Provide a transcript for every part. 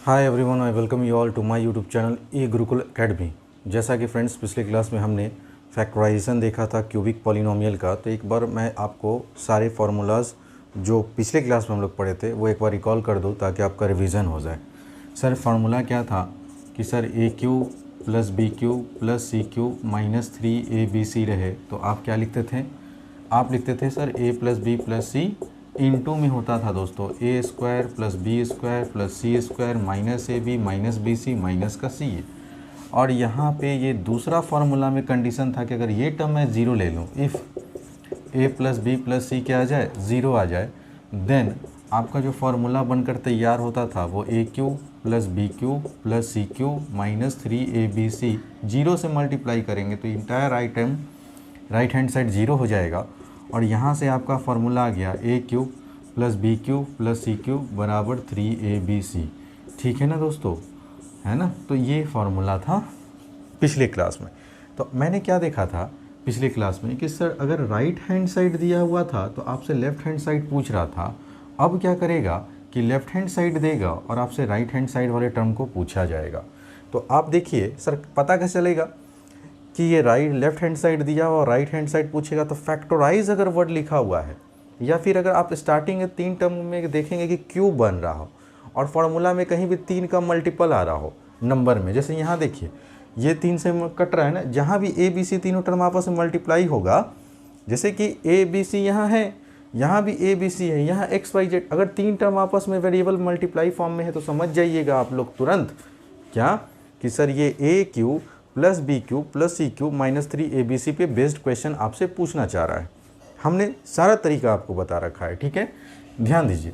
Hi everyone, I welcome you all to my YouTube channel e Gurukul academy. जैसा कि friends पिछले class में हमने फैक्टराइजेशन देखा था क्यूबिक पॉलिनोमियल का, तो एक बार मैं आपको सारे फार्मूलाज जो पिछले क्लास में हम लोग पढ़े थे वो एक बार रिकॉल कर दूं ताकि आपका रिवीजन हो जाए। सर फार्मूला क्या था कि sir A cube plus B cube plus C cube minus 3ab रहे, तो आप क्या लिखते थे? आप लिखते थे sir A plus B plus C into में होता था दोस्तों A square plus B square plus C square minus A B minus B C minus का सी। और यहाँ पे ये दूसरा फार्मूला में कंडीशन था कि अगर ये टर्म मैं ज़ीरो ले लूँ, if A plus B plus C क्या आ जाए, ज़ीरो आ जाए, देन आपका जो फार्मूला बनकर तैयार होता था वो A cube plus B cube plus C cube minus 3ab zero से मल्टीप्लाई करेंगे तो entire item right hand side zero हो जाएगा। और यहाँ से आपका फार्मूला आ गया A cube plus B cube plus C cube बराबर 3ab। ठीक है ना दोस्तों, है ना? तो ये फार्मूला था पिछले क्लास में। तो मैंने क्या देखा था पिछले क्लास में कि सर अगर राइट हैंड साइड दिया हुआ था तो आपसे लेफ़्ट हैंड साइड पूछ रहा था। अब क्या करेगा कि लेफ़्ट हैंड साइड देगा और आपसे राइट हैंड साइड वाले टर्म को पूछा जाएगा। तो आप देखिए सर पता कैसे चलेगा कि ये राइट लेफ्ट हैंड साइड दिया और राइट हैंड साइड पूछेगा, तो फैक्टराइज अगर वर्ड लिखा हुआ है या फिर अगर आप स्टार्टिंग में 3 टर्म में देखेंगे कि क्यूब बन रहा हो और फार्मूला में कहीं भी 3 का मल्टीपल आ रहा हो नंबर में, जैसे यहाँ देखिए ये 3 से कट रहा है ना, जहाँ भी ए बी सी तीनों टर्म आपस में मल्टीप्लाई होगा, जैसे कि ए बी सी यहाँ है, यहाँ भी ए बी सी है, यहाँ एक्स वाई जेड, अगर 3 टर्म आपस में वेरिएबल मल्टीप्लाई फॉर्म में है तो समझ जाइएगा आप लोग तुरंत क्या कि सर ये A cube plus B cube plus C cube minus 3ab पे बेस्ड क्वेश्चन आपसे पूछना चाह रहा है। हमने सारा तरीका आपको बता रखा है, ठीक है, ध्यान दीजिए।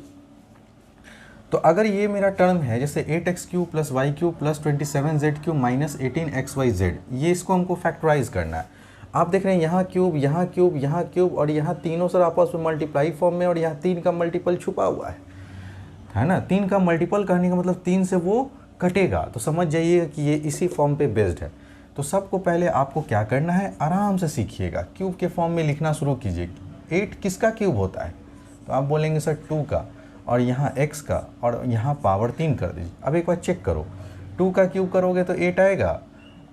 तो अगर ये मेरा टर्म है जैसे 8x cube plus y cube plus 27z cube minus 18xyz, ये इसको हमको फैक्टराइज करना है। आप देख रहे हैं यहाँ क्यूब यहाँ क्यूब यहाँ क्यूब और यहाँ तीनों सर आपस में मल्टीप्लाई फॉर्म में और यहाँ 3 का मल्टीपल छुपा हुआ है ना? 3 का मल्टीपल करने का मतलब 3 से वो कटेगा, तो समझ जाइए कि ये इसी फॉर्म पे बेस्ड है। तो सबको पहले आपको क्या करना है, आराम से सीखिएगा, क्यूब के फॉर्म में लिखना शुरू कीजिए। 8 किसका क्यूब होता है? तो आप बोलेंगे सर 2 का, और यहाँ x का, और यहाँ पावर 3 कर दीजिए। अब एक बार चेक करो, 2 का क्यूब करोगे तो 8 आएगा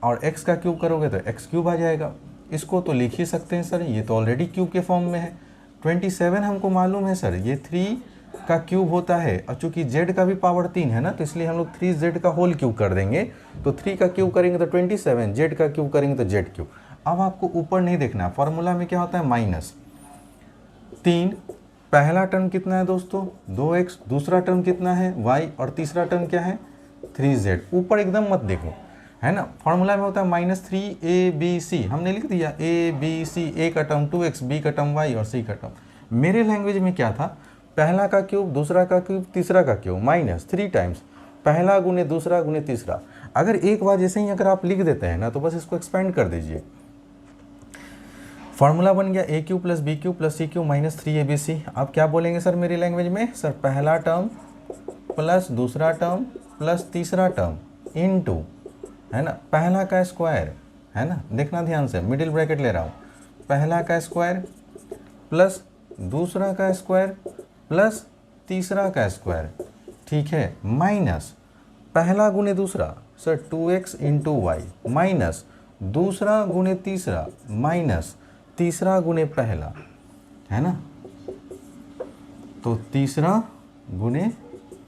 और x का क्यूब करोगे तो x क्यूब आ जाएगा। इसको तो लिख ही सकते हैं सर, ये तो ऑलरेडी क्यूब के फॉर्म में है। 27 हमको मालूम है सर ये 3 का क्यूब होता है, और चूंकि z का भी पावर 3 है ना, तो इसलिए हम लोग 3z का होल क्यूब कर देंगे। तो 3 का क्यूब करेंगे तो 27, z का क्यूब करेंगे तो z क्यूब। अब आपको ऊपर नहीं देखना है, फॉर्मूला में क्या होता है माइनस 3, पहला टर्म कितना है दोस्तों 2x, दूसरा टर्म कितना है y, और तीसरा टर्म क्या है 3z। ऊपर एकदम मत देखो, है ना? फॉर्मूला में होता है माइनस 3ab, हमने लिख दिया abc, a का टर्म 2x, b का टर्म y और c का टर्म। मेरे लैंग्वेज में क्या था, पहला का क्यूब दूसरा का क्यूब तीसरा का क्यूब माइनस 3 टाइम्स पहला गुने दूसरा गुने तीसरा। अगर एक बार जैसे ही अगर आप लिख देते हैं ना तो बस इसको एक्सपेंड कर दीजिए। फॉर्मूला बन गया A cube plus B cube plus C cube minus 3ab। आप क्या बोलेंगे सर मेरी लैंग्वेज में, सर पहला टर्म प्लस दूसरा टर्म प्लस तीसरा टर्म इनटू, है ना, पहला का स्क्वायर, है ना, देखना ध्यान से, मिडिल ब्रैकेट ले रहा हूँ, पहला का स्क्वायर प्लस दूसरा का स्क्वायर प्लस तीसरा का स्क्वायर, ठीक है, माइनस पहला गुने दूसरा sir 2x into Y minus दूसरा गुने तीसरा माइनस तीसरा गुने पहला, है ना, तो तीसरा गुने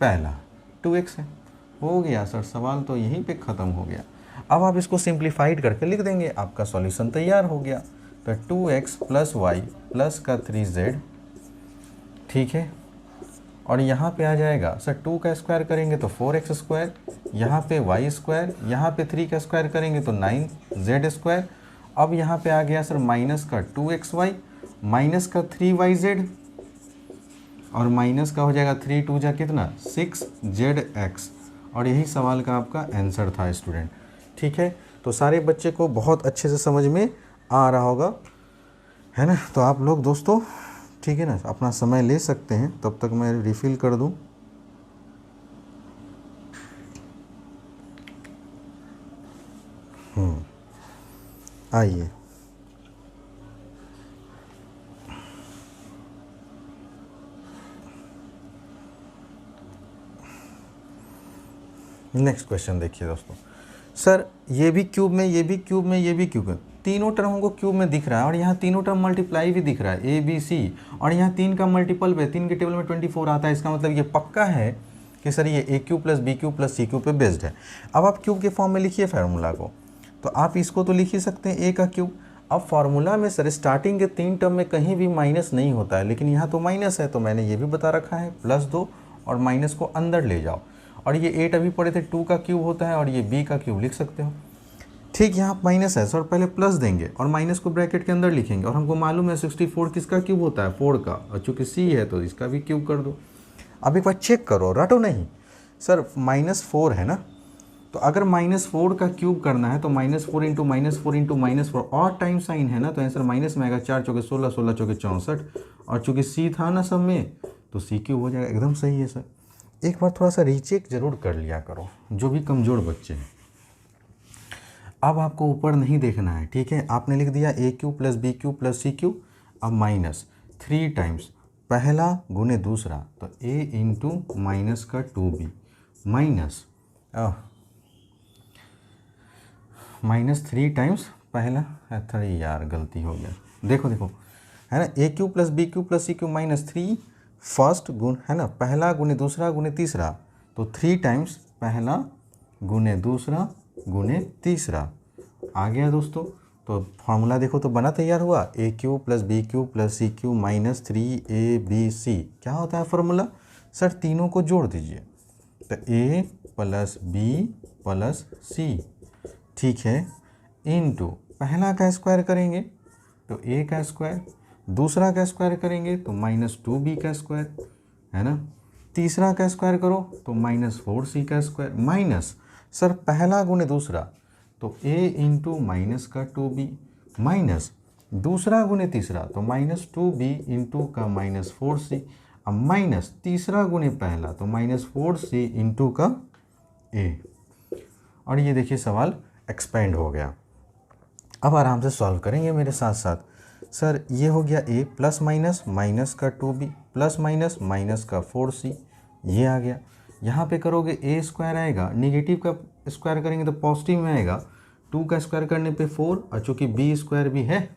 पहला 2x है। हो गया सर, सवाल तो यहीं पे ख़त्म हो गया। अब आप इसको सिंप्लीफाइड करके लिख देंगे, आपका सॉल्यूशन तैयार हो गया। तो 2x प्लस वाई प्लस का 3z, ठीक है, और यहाँ पे आ जाएगा सर 2 का स्क्वायर करेंगे तो 4x स्क्वायर, यहाँ पे y स्क्वायर, यहाँ पे 3 का स्क्वायर करेंगे तो 9z स्क्वायर। अब यहाँ पे आ गया सर माइनस का 2xy माइनस का 3yz, और माइनस का हो जाएगा 3 2 जा कितना 6zx। और यही सवाल का आपका आंसर था स्टूडेंट, ठीक है। तो सारे बच्चे को बहुत अच्छे से समझ में आ रहा होगा, है ना? तो आप लोग दोस्तों, ठीक है ना, अपना समय ले सकते हैं, तब तक मैं रिफ़िल कर दूं। आइए, नेक्स्ट क्वेश्चन देखिए दोस्तों, सर ये भी क्यूब में, ये भी क्यूब में, ये भी क्यूब में, तीनों टर्म हमको क्यूब में दिख रहा है और यहाँ तीनों टर्म मल्टीप्लाई भी दिख रहा है, ए बी सी, और यहाँ 3 का मल्टीपल पे, 3 के टेबल में 24 आता है। इसका मतलब ये पक्का है कि सर ये A cube plus B cube plus C cube पे बेस्ड है। अब आप क्यूब के फॉर्म में लिखिए फार्मूला को, तो आप इसको तो लिख ही सकते हैं ए का क्यूब। अब फार्मूला में सर स्टार्टिंग के 3 टर्म में कहीं भी माइनस नहीं होता है, लेकिन यहाँ तो माइनस है, तो मैंने ये भी बता रखा है, प्लस दो और माइनस को अंदर ले जाओ। और ये 8 अभी पढ़े थे, 2 का क्यूब होता है और ये b का क्यूब लिख सकते हो। ठीक, यहाँ माइनस है सर, पहले प्लस देंगे और माइनस को ब्रैकेट के अंदर लिखेंगे, और हमको मालूम है 64 किसका क्यूब होता है, 4 का, और चूँकि c है तो इसका भी क्यूब कर दो। अब एक बार चेक करो, रटो नहीं सर, -4 है ना, तो अगर -4 का क्यूब करना है तो -4 इंटू -4 इंटू -4 और टाइम साइन है ना, तो आंसर माइनस में आएगा, 4 चौके 16, 16 चौके 64, और चूँकि सी था ना सब में तो सी क्यूब हो जाएगा। एकदम सही है सर। एक बार थोड़ा सा रीचेक जरूर कर लिया करो, जो भी कमज़ोर बच्चे हैं। अब आपको ऊपर नहीं देखना है, ठीक है, आपने लिख दिया A cube plus B cube plus C cube. अब -3 टाइम्स पहला गुने दूसरा, तो a इंटू माइनस का 2b -3 टाइम्स पहला, थोड़ी यार गलती हो गया, देखो देखो है ना, A cube plus B cube plus C cube -3 first गुण है ना, पहला गुने दूसरा गुने तीसरा, तो 3 टाइम्स पहला गुने दूसरा गुने तीसरा आ गया दोस्तों। तो फार्मूला देखो तो बना तैयार हुआ, A cube plus B cube plus C cube -3ab क्या होता है फार्मूला सर, तीनों को जोड़ दीजिए, तो a प्लस बी प्लस सी, ठीक है, इनटू पहला का स्क्वायर करेंगे तो a का स्क्वायर, दूसरा का स्क्वायर करेंगे तो -2b का स्क्वायर है ना, तीसरा का स्क्वायर करो तो -4c का स्क्वायर, माइनस सर पहला गुने दूसरा तो a इंटू माइनस का 2b, माइनस दूसरा गुने तीसरा तो -2b इंटू का -4c, अब माइनस तीसरा गुने पहला तो -4c इंटू का a। और ये देखिए सवाल एक्सपेंड हो गया। अब आराम से सॉल्व करेंगे मेरे साथ साथ। सर ये हो गया a प्लस माइनस माइनस का 2b प्लस माइनस माइनस का 4c, ये आ गया। यहाँ पे करोगे a स्क्वायर आएगा, निगेटिव का स्क्वायर करेंगे तो पॉजिटिव में आएगा, 2 का स्क्वायर करने पे 4, और चूँकि b स्क्वायर भी है,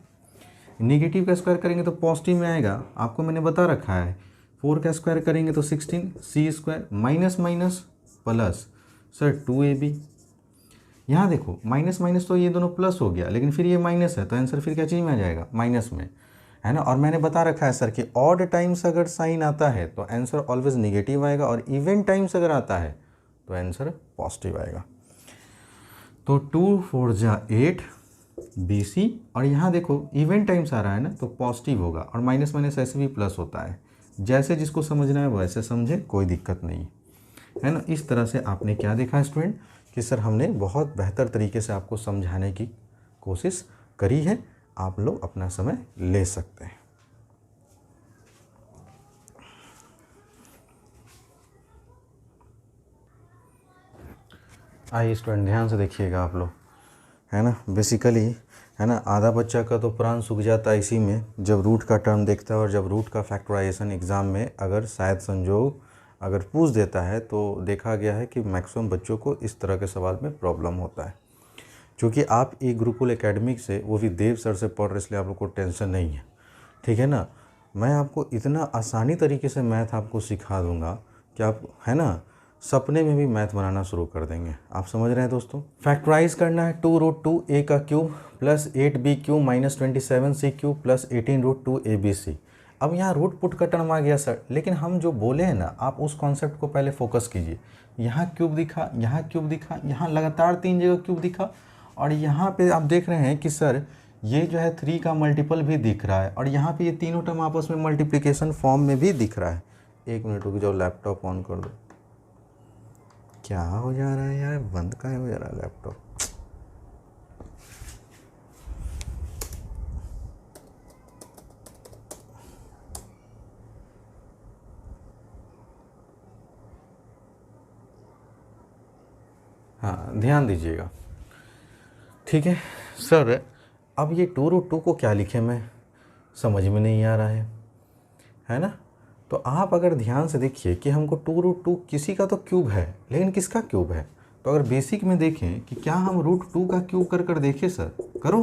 निगेटिव का स्क्वायर करेंगे तो पॉजिटिव में आएगा, आपको मैंने बता रखा है। 4 का स्क्वायर करेंगे तो 16, c square minus minus plus sir 2ab। यहाँ देखो माइनस माइनस तो ये दोनों प्लस हो गया, लेकिन फिर ये माइनस है तो आंसर फिर क्या चीज़ में आ जाएगा, माइनस में, है ना। और मैंने बता रखा है सर कि ऑड टाइम्स अगर साइन आता है तो आंसर ऑलवेज निगेटिव आएगा, और इवन टाइम्स अगर आता है तो आंसर पॉजिटिव आएगा। तो 2 4 जा 8 BC, और यहाँ देखो इवन टाइम्स आ रहा है ना तो पॉजिटिव होगा, और माइनस माइनस ऐसे भी प्लस होता है, जैसे जिसको समझना है वैसे समझे, कोई दिक्कत नहीं है ना। इस तरह से आपने क्या देखा स्टूडेंट कि सर हमने बहुत बेहतर तरीके से आपको समझाने की कोशिश करी है। आप लोग अपना समय ले सकते हैं। आइए स्टूडेंट ध्यान से देखिएगा आप लोग, है ना। बेसिकली है ना, आधा बच्चा का तो प्राण सूख जाता है इसी में जब रूट का टर्म देखता है, और जब रूट का फैक्टराइजेशन एग्ज़ाम में अगर शायद संजोग अगर पूछ देता है तो देखा गया है कि मैक्सिमम बच्चों को इस तरह के सवाल में प्रॉब्लम होता है। क्योंकि आप एक गुरुकुल एकेडमिक से, वो भी देव सर से पढ़ रहे, इसलिए आप लोग को टेंशन नहीं है, ठीक है ना। मैं आपको इतना आसानी तरीके से मैथ आपको सिखा दूंगा कि आप है ना सपने में भी मैथ बनाना शुरू कर देंगे। आप समझ रहे हैं दोस्तों। फैक्टराइज करना है 2√2 a का cube plus 8b cube minus 27c cube plus 18√2 abc। अब यहाँ रूट पुट का टर्म आ गया सर, लेकिन हम जो बोले हैं ना, आप उस कॉन्सेप्ट को पहले फोकस कीजिए। यहाँ क्यूब दिखा, यहाँ क्यूब दिखा, यहाँ लगातार 3 जगह क्यूब दिखा, और यहाँ पे आप देख रहे हैं कि सर ये जो है 3 का मल्टीपल भी दिख रहा है, और यहाँ पे ये तीनों टर्म आपस में मल्टीप्लिकेशन फॉर्म में भी दिख रहा है। एक मिनट रुक जाओ, लैपटॉप ऑन कर दो। क्या हो जा रहा है यार, बंद कहाँ हो जा रहा है लैपटॉप। हाँ ध्यान दीजिएगा, ठीक है सर। अब ये 2√2 को क्या लिखे मैं समझ में नहीं आ रहा है ना। तो आप अगर ध्यान से देखिए कि हमको 2√2 किसी का तो क्यूब है, लेकिन किसका क्यूब है, तो अगर बेसिक में देखें कि क्या हम √2 का क्यूब कर देखें सर, करो,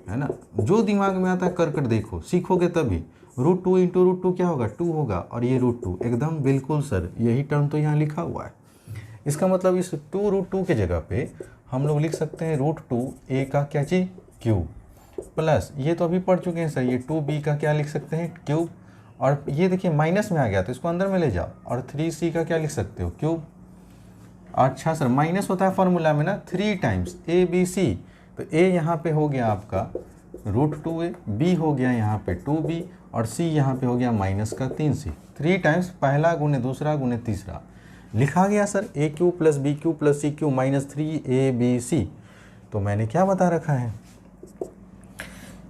है ना, जो दिमाग में आता है कर देखो, सीखोगे तभी। √2 इंटू √2 क्या होगा, 2 होगा, और ये √2 एकदम बिल्कुल सर, यही टर्म तो यहाँ लिखा हुआ है। इसका मतलब इस 2√2 के जगह पे हम लोग लिख सकते हैं √2a का क्या चीज, क्यूब, प्लस ये तो अभी पढ़ चुके हैं सर, ये 2b का क्या लिख सकते हैं, क्यूब, और ये देखिए माइनस में आ गया तो इसको अंदर में ले जाओ, और 3c का क्या लिख सकते हो, क्यूब। अच्छा सर, माइनस होता है फॉर्मूला में ना 3 टाइम्स ABC, तो a यहाँ पे हो गया आपका √2a, b हो गया यहाँ पे 2b, और c यहाँ पे हो गया माइनस का 3c। 3 टाइम्स पहला गुने दूसरा गुने तीसरा लिखा गया sir, a³ plus b³ plus c³ minus 3abc। तो मैंने क्या बता रखा है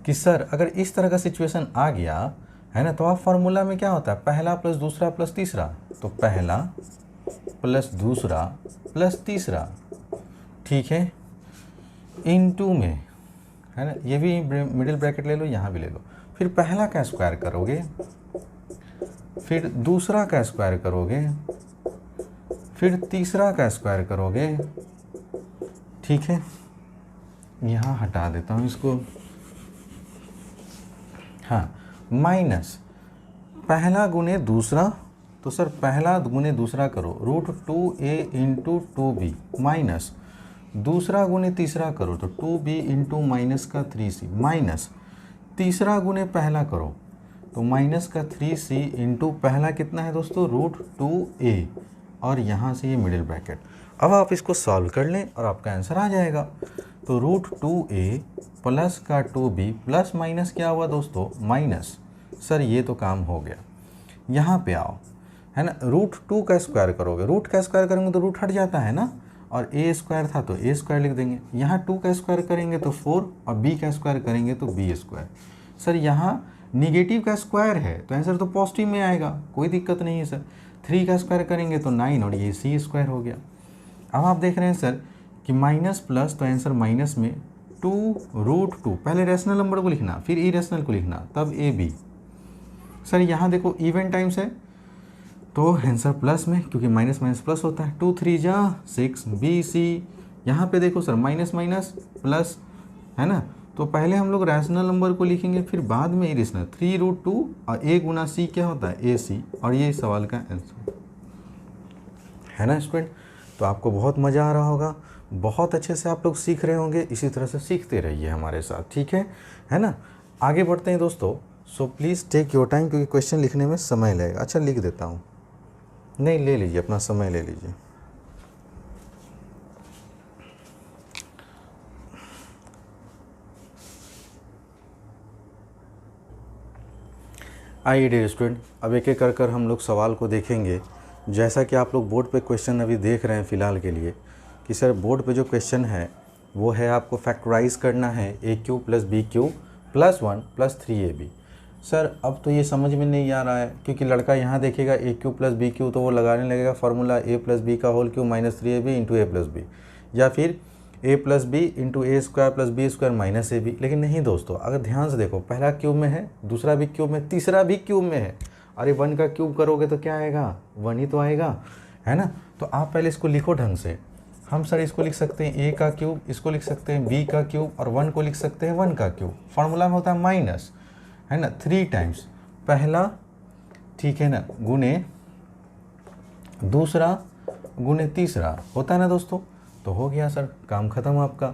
कि सर अगर इस तरह का सिचुएशन आ गया है ना, तो आप फार्मूला में क्या होता है, पहला प्लस दूसरा प्लस तीसरा, तो पहला प्लस दूसरा प्लस तीसरा, ठीक है, इनटू में, है ना, ये भी मिडिल ब्रैकेट ले लो, यहाँ भी ले लो, फिर पहला का स्क्वायर करोगे, फिर दूसरा का स्क्वायर करोगे, फिर तीसरा का स्क्वायर करोगे, ठीक है, यहाँ हटा देता हूँ इसको, हाँ, माइनस पहला गुने दूसरा, तो सर पहला गुने दूसरा करो, √2a इंटू 2b, माइनस दूसरा गुने तीसरा करो तो 2b इंटू माइनस का 3c, माइनस तीसरा गुने पहला करो तो माइनस का 3c इंटू पहला कितना है दोस्तों, √2a, और यहाँ से ये मिडिल ब्रैकेट। अब आप इसको सॉल्व कर लें और आपका आंसर आ जाएगा। तो √2a प्लस का 2b प्लस माइनस क्या हुआ दोस्तों, माइनस, सर ये तो काम हो गया। यहाँ पे आओ, है ना, √2 का स्क्वायर करोगे, रूट का स्क्वायर करेंगे तो रूट हट जाता है ना, और a स्क्वायर था तो a स्क्वायर लिख देंगे, यहाँ 2 का स्क्वायर करेंगे तो 4, और b का स्क्वायर करेंगे तो b स्क्वायर। सर यहाँ निगेटिव का स्क्वायर है तो आंसर तो पॉजिटिव में आएगा, कोई दिक्कत नहीं है सर। 3 का स्क्वायर करेंगे तो 9, और ये c स्क्वायर हो गया। अब आप देख रहे हैं सर कि माइनस प्लस, तो आंसर माइनस में 2√2, पहले रैशनल नंबर को लिखना फिर इरेशनल को लिखना, तब ab। सर यहाँ देखो इवन टाइम्स है तो आंसर प्लस में, क्योंकि माइनस माइनस प्लस होता है, 2 3 जा 6 BC। यहाँ पे देखो सर माइनस माइनस प्लस, है ना, तो पहले हम लोग रैशनल नंबर को लिखेंगे फिर बाद में इरेशनल, 3√2 और a गुना c क्या होता है, AC, और ये सवाल का आंसर है ना स्टूडेंट। तो आपको बहुत मज़ा आ रहा होगा, बहुत अच्छे से आप लोग सीख रहे होंगे, इसी तरह से सीखते रहिए हमारे साथ, ठीक है ना। आगे बढ़ते हैं दोस्तों। So please take your time, क्योंकि क्वेश्चन लिखने में समय लगेगा। अच्छा लिख देता हूँ, नहीं ले लीजिए, अपना समय ले लीजिए। आइए डियर स्टूडेंट, अब एक एक कर हम लोग सवाल को देखेंगे। जैसा कि आप लोग बोर्ड पे क्वेश्चन अभी देख रहे हैं फ़िलहाल के लिए, कि सर बोर्ड पे जो क्वेश्चन है वो है आपको फैक्टराइज करना है a³ plus b³ plus 1 plus 3ab। Sir अब तो ये समझ में नहीं आ रहा है, क्योंकि लड़का यहाँ देखेगा a³ प्लस b³ तो वो लगाने लगेगा फार्मूला a प्लस b का whole cube minus 3ab into a plus b, या फिर a plus b into a square plus B square minus ab। लेकिन नहीं दोस्तों, अगर ध्यान से देखो, पहला क्यूब में है, दूसरा भी क्यूब में, तीसरा भी क्यूब में है, अरे 1 का क्यूब करोगे तो क्या आएगा, 1 ही तो आएगा, है ना। तो आप पहले इसको लिखो ढंग से। हम सर इसको लिख सकते हैं a का क्यूब, इसको लिख सकते हैं b का क्यूब, और 1 को लिख सकते हैं 1 का क्यूब। फार्मूला में होता है माइनस, है ना, 3 टाइम्स पहला, ठीक है ना, गुने दूसरा गुने तीसरा, होता है ना दोस्तों। तो हो गया सर, काम ख़त्म आपका।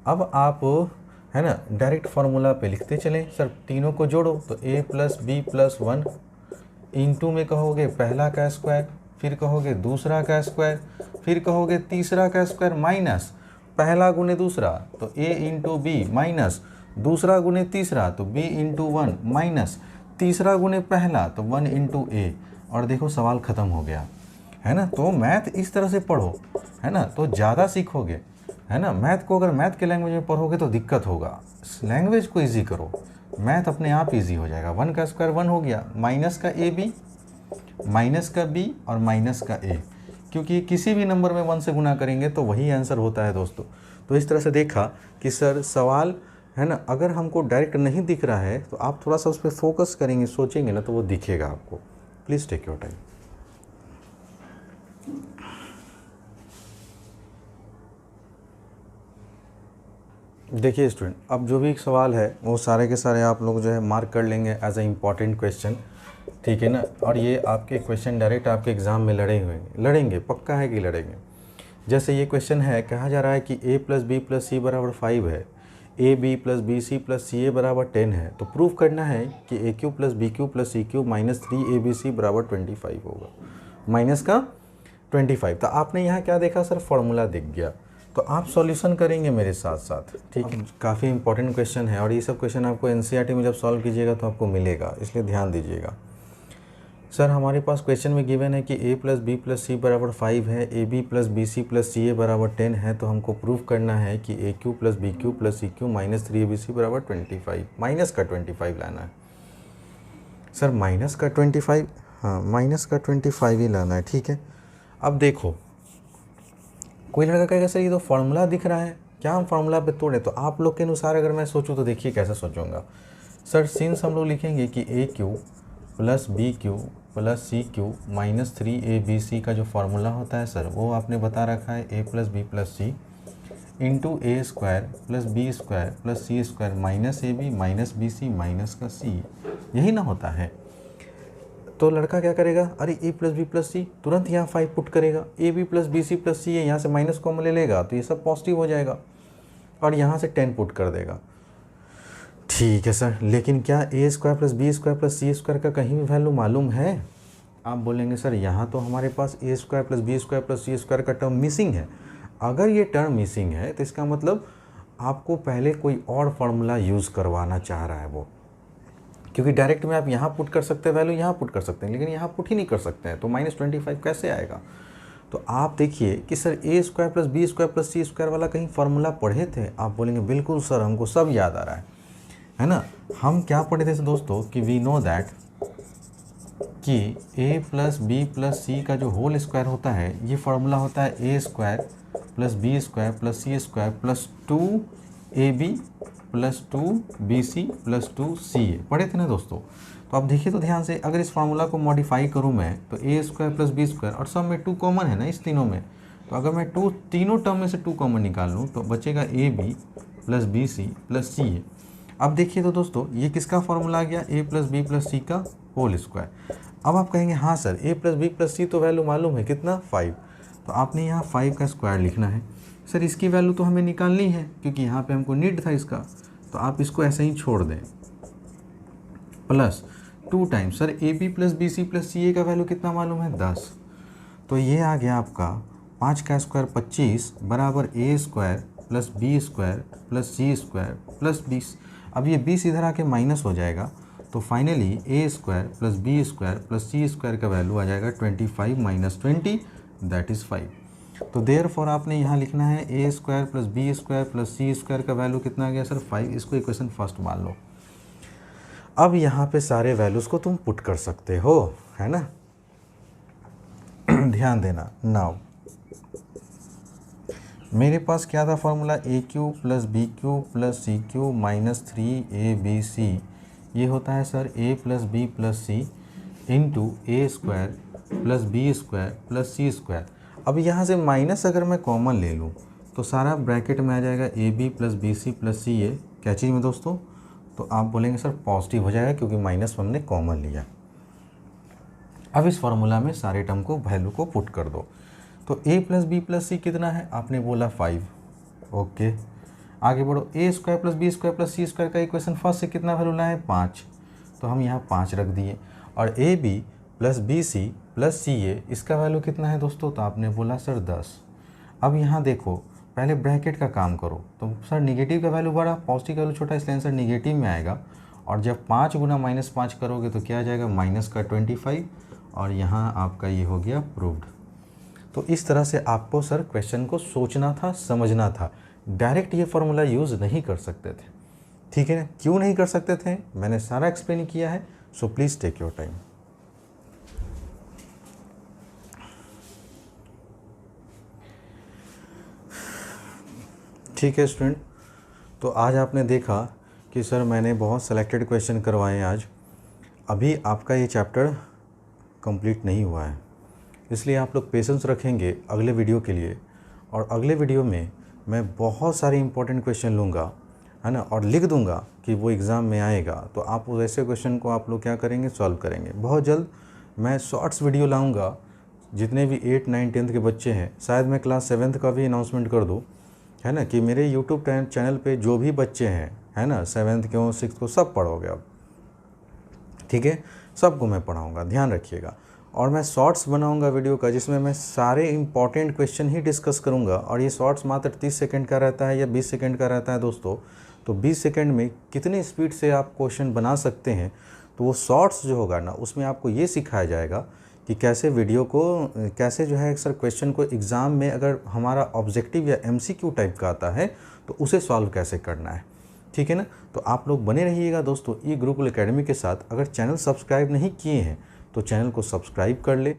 अब आप, है ना, डायरेक्ट फार्मूला पे लिखते चलें। सर तीनों को जोड़ो तो a plus B plus 1 into में कहोगे पहला का स्क्वायर, फिर कहोगे दूसरा का स्क्वायर, फिर कहोगे तीसरा का स्क्वायर, माइनस पहला गुने दूसरा तो a इंटू बी, माइनस दूसरा गुने तीसरा तो b इंटू 1, माइनस तीसरा गुने पहला तो 1 इंटू a। और देखो सवाल ख़त्म हो गया, है ना। तो मैथ इस तरह से पढ़ो, है ना, तो ज़्यादा सीखोगे, है ना। मैथ को अगर मैथ के लैंग्वेज में पढ़ोगे तो दिक्कत होगा, लैंग्वेज को इजी करो, मैथ अपने आप इजी हो जाएगा। 1 का स्क्वायर 1 हो गया, माइनस का ए बी, माइनस का बी और माइनस का ए, क्योंकि किसी भी नंबर में 1 से गुना करेंगे तो वही आंसर होता है दोस्तों। तो इस तरह से देखा कि सर सवाल, है ना, अगर हमको डायरेक्ट नहीं दिख रहा है तो आप थोड़ा सा उस पर फोकस करेंगे, सोचेंगे ना, तो वो दिखेगा आपको। Please take your time. देखिए स्टूडेंट, अब जो भी एक सवाल है वो सारे के सारे आप लोग जो है मार्क कर लेंगे एज ए इम्पॉर्टेंट क्वेश्चन, ठीक है ना। और ये आपके क्वेश्चन डायरेक्ट आपके एग्ज़ाम में लड़ेंगे, पक्का है कि लड़ेंगे। जैसे ये क्वेश्चन है, कहा जा रहा है कि a + b + c = 5 है, ab + bc + ca = 10 है, तो प्रूफ करना है कि aq + bq + cq - 3abc = 25 होगा, माइनस का 25। तो आपने यहाँ क्या देखा सर, फॉर्मूला दिख गया, तो आप सॉल्यूशन करेंगे मेरे साथ साथ, ठीक है। काफ़ी इंपॉर्टेंट क्वेश्चन है और ये सब क्वेश्चन आपको एनसीईआरटी में जब सॉल्व कीजिएगा तो आपको मिलेगा, इसलिए ध्यान दीजिएगा। सर हमारे पास क्वेश्चन में गिवन है कि a + b + c = 5 है, ab + bc + ca = 10 है, तो हमको प्रूफ करना है कि aq + bq + cq - 3abc = 25, minus का 25 लाना है। सर माइनस का 25, हाँ माइनस का 25 ही लाना है, ठीक है। अब देखो, कोई लड़का कहेगा सर ये तो फार्मूला दिख रहा है, क्या हम फार्मूला पे तोड़े? तो आप लोग के अनुसार अगर मैं सोचूं तो देखिए कैसे सोचूंगा। सर सिंस हम लोग लिखेंगे कि AQ + BQ + CQ - 3ABC का जो फार्मूला होता है सर, वो आपने बता रखा है a + b + c × a² + b² + c² -ab - bc - c, यही ना होता है। तो लड़का क्या करेगा, अरे a + b + c, तुरंत यहाँ 5 पुट करेगा, ab + bc + c है, यहाँ से माइनस कॉमन ले लेगा तो ये सब पॉजिटिव हो जाएगा और यहाँ से 10 पुट कर देगा। ठीक है सर, लेकिन क्या a² + b² + c² का कहीं भी वैल्यू मालूम है? आप बोलेंगे सर यहाँ तो हमारे पास a² + b² + c² का टर्म मिसिंग है। अगर ये टर्म मिसिंग है तो इसका मतलब आपको पहले कोई और फार्मूला यूज़ करवाना चाह रहा है वो, क्योंकि डायरेक्ट में आप यहाँ पुट कर सकते हैं वैल्यू, यहाँ पुट कर सकते हैं, लेकिन यहाँ पुट ही नहीं कर सकते हैं, तो -25 कैसे आएगा? तो आप देखिए कि सर a² + b² + c² वाला कहीं फार्मूला पढ़े थे? आप बोलेंगे बिल्कुल सर, हमको सब याद आ रहा है ना। हम क्या पढ़े थे दोस्तों कि वी नो दैट कि a + b + c का जो होल स्क्वायर होता है, ये फार्मूला होता है a² + b² + c² + 2ab + 2bc + 2ca, पढ़े थे ना दोस्तों। तो आप देखिए तो ध्यान से, अगर इस फार्मूला को मॉडिफाई करूं मैं तो a² + b² और सब में 2 कॉमन है ना इस तीनों में, तो अगर मैं तीनों टर्म में से 2 कॉमन निकाल लूँ तो बचेगा ab + bc + ca। अब देखिए तो दोस्तों, ये किसका फार्मूला आ गया, a + b + c का होल स्क्वायर। अब आप कहेंगे हाँ सर a + b + c तो वैल्यू मालूम है, कितना 5, तो आपने यहाँ 5 का स्क्वायर लिखना है। सर इसकी वैल्यू तो हमें निकालनी है क्योंकि यहाँ पे हमको नीड था इसका, तो आप इसको ऐसे ही छोड़ दें, plus 2 times sir ab + bc + ca का वैल्यू कितना मालूम है, 10। तो ये आ गया आपका 5 का स्क्वायर 25 बराबर a² + b² + c² + 20। अब ये 20 इधर आके माइनस हो जाएगा, तो फाइनली a² + b² + c² का वैल्यू आ जाएगा 25 - 20, दैट इज़ 5। तो देयरफॉर आपने यहाँ लिखना है a² + b² + c² का वैल्यू कितना आ गया सर, 5। इसको इक्वेशन फर्स्ट मान लो। अब यहाँ पे सारे वैल्यूज़ को तुम पुट कर सकते हो, है ना। ध्यान देना, नाउ मेरे पास क्या था formula, AQ + BQ + CQ - 3abc, ये होता है sir a + b + c × a² + b² + c²। अब यहाँ से माइनस अगर मैं कॉमन ले लूँ तो सारा ब्रैकेट में आ जाएगा ab + bc + ca, क्या चीज़ में दोस्तों, तो आप बोलेंगे सर पॉजिटिव हो जाएगा क्योंकि माइनस हमने कॉमन लिया। अब इस फार्मूला में सारे टर्म को वैल्यू को पुट कर दो, तो a + b + c कितना है, आपने बोला 5, ओके। आगे बढ़ो, a² + b² + c² का इक्वेशन फर्स्ट से कितना वैल्यू लाए, 5, तो हम यहाँ 5 रख दिए। और ab + bc + ca इसका वैल्यू कितना है दोस्तों, तो आपने बोला सर 10। अब यहाँ देखो, पहले ब्रैकेट का काम करो, तो सर निगेटिव का वैल्यू बड़ा, पॉजिटिव का वैल्यू छोटा, इसलिए आंसर निगेटिव में आएगा। और जब 5 × -5 करोगे तो क्या आ जाएगा, -25, और यहाँ आपका ये हो गया प्रूव्ड। तो इस तरह से आपको सर क्वेश्चन को सोचना था, समझना था, डायरेक्ट ये फार्मूला यूज़ नहीं कर सकते थे, ठीक है ना। क्यों नहीं कर सकते थे, मैंने सारा एक्सप्लेन किया है, so please take your time. ठीक है स्टूडेंट, तो आज आपने देखा कि सर मैंने बहुत सेलेक्टेड क्वेश्चन करवाए आज। अभी आपका ये चैप्टर कंप्लीट नहीं हुआ है, इसलिए आप लोग पेशेंस रखेंगे अगले वीडियो के लिए, और अगले वीडियो में मैं बहुत सारे इंपॉर्टेंट क्वेश्चन लूँगा है ना, और लिख दूंगा कि वो एग्ज़ाम में आएगा, तो आप वैसे क्वेश्चन को आप लोग क्या करेंगे, सॉल्व करेंगे। बहुत जल्द मैं शॉर्ट्स वीडियो लाऊंगा, जितने भी 8, 9, 10th के बच्चे हैं, शायद मैं क्लास 7th का भी अनाउंसमेंट कर दूँ, है ना, कि मेरे यूट्यूब चैनल पे जो भी बच्चे हैं, है ना, 7th क्यों 6th को सब पढ़ोगे अब, ठीक है, सबको मैं पढ़ाऊँगा, ध्यान रखिएगा। और मैं शॉर्ट्स बनाऊंगा वीडियो का, जिसमें मैं सारे इंपॉर्टेंट क्वेश्चन ही डिस्कस करूंगा। और ये शॉर्ट्स मात्र 30 सेकंड का रहता है या 20 सेकंड का रहता है दोस्तों। तो 20 सेकंड में कितनी स्पीड से आप क्वेश्चन बना सकते हैं, तो वो शॉर्ट्स जो होगा ना, उसमें आपको ये सिखाया जाएगा कि कैसे वीडियो को, कैसे जो है सर क्वेश्चन को एग्ज़ाम में अगर हमारा ऑब्जेक्टिव या MCQ टाइप का आता है तो उसे सॉल्व कैसे करना है, ठीक है ना। तो आप लोग बने रहिएगा दोस्तों ई गुरुकुल एकेडमी के साथ। अगर चैनल सब्सक्राइब नहीं किए हैं तो चैनल को सब्सक्राइब कर ले,